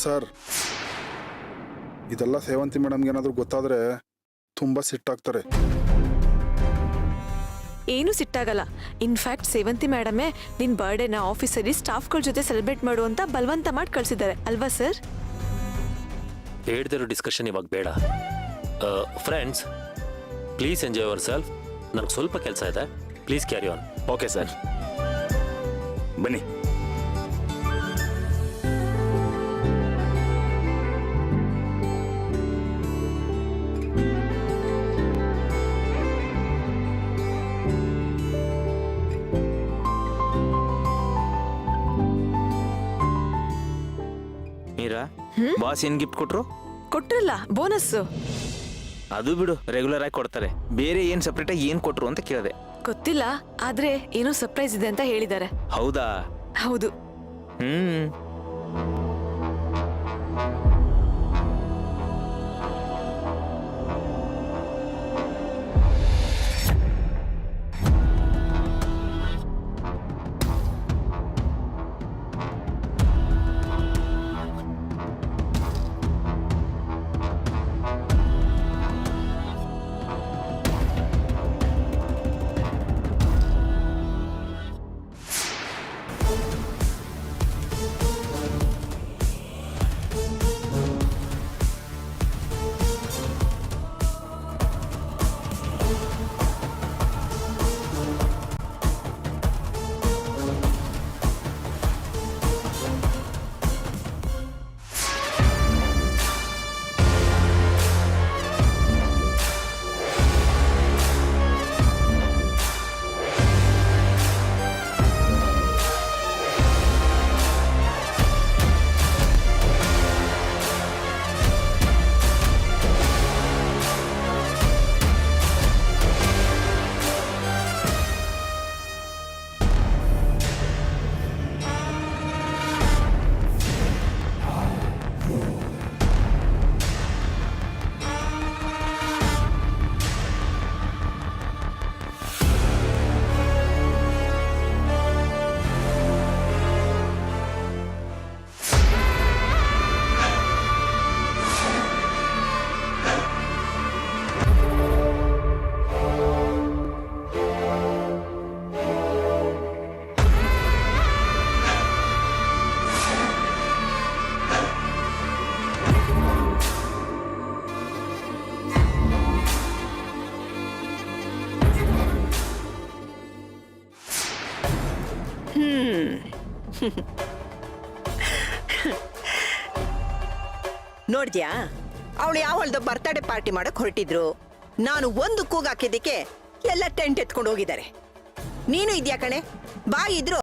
Sir, ಇದೆಲ್ಲ ಸೇವಂತಿ ಮೇಡಮ್ಗೆ ಏನಾದರೂ ಗೊತ್ತಾದ್ರೆ ತುಂಬಾ ಸಿಟ್ಟಾಗ್ತಾರೆ. ಏನು ಸಿಟ್ಟಾಗಲ್ಲ. ಇನ್ಫ್ಯಾಕ್ಟ್ ಸೇವಂತಿ ಮೇಡಮೇ ನಿನ್ ಬರ್ಡೇನ ಆಫೀಸಲ್ಲಿ ಸ್ಟಾಫ್ಗಳ ಜೊತೆ ಸೆಲೆಬ್ರೇಟ್ ಮಾಡು ಅಂತ ಬಲವಂತ ಮಾಡಿ ಕಳ್ಸಿದ್ದಾರೆ ಅಲ್ವಾ ಸರ್? ಹೇಳ್ದಿರೋ ಡಿಸ್ಕಷನ್ ಇವಾಗ ಬೇಡ. Friends, please enjoy your self. ನನಗೆ ಸ್ವಲ್ಪ ಕೆಲಸ ಇದೆ, please carry on. Okay sir, ಬನ್ನಿ. ಮೀರಾ, ಬಾಸ್ ಏನ್ ಗಿಫ್ಟ್ ಕೊಟ್ರು? ಕೊಟ್ರಲ್ಲ ಬೋನಸ್. ಅದು ಬಿಡು, ರೆಗ್ಯುಲರ್ ಆಗಿ ಕೊಡ್ತಾರೆ. ಬೇರೆ ಏನ್ ಸಪ್ರೇಟ್ ಆಗಿ ಏನ್ ಕೊಟ್ರು ಅಂತ ಕೇಳಿದೆ. ಗೊತ್ತಿಲ್ಲ, ಆದ್ರೆ ಏನೋ ಸರ್ಪ್ರೈಸ್ ಇದೆ ಅಂತ ಹೇಳಿದ್ದಾರೆ. ಹೌದಾ? ಹೌದು. ನೋಡ್ದ್ಯಾ, ಅವಳು ಯಾವಳ್ದು ಬರ್ತಡೇ ಪಾರ್ಟಿ ಮಾಡಕ್ ಹೊರಟಿದ್ರು. ನಾನು ಒಂದು ಕೂಗ್ ಹಾಕಿದ್ದಕ್ಕೆ ಎಲ್ಲ ಟೆಂಟ್ ಎತ್ಕೊಂಡು ಹೋಗಿದ್ದಾರೆ. ನೀನು ಇದ್ಯಾ ಕಣೆ, ಬಾ ಇದ್ರು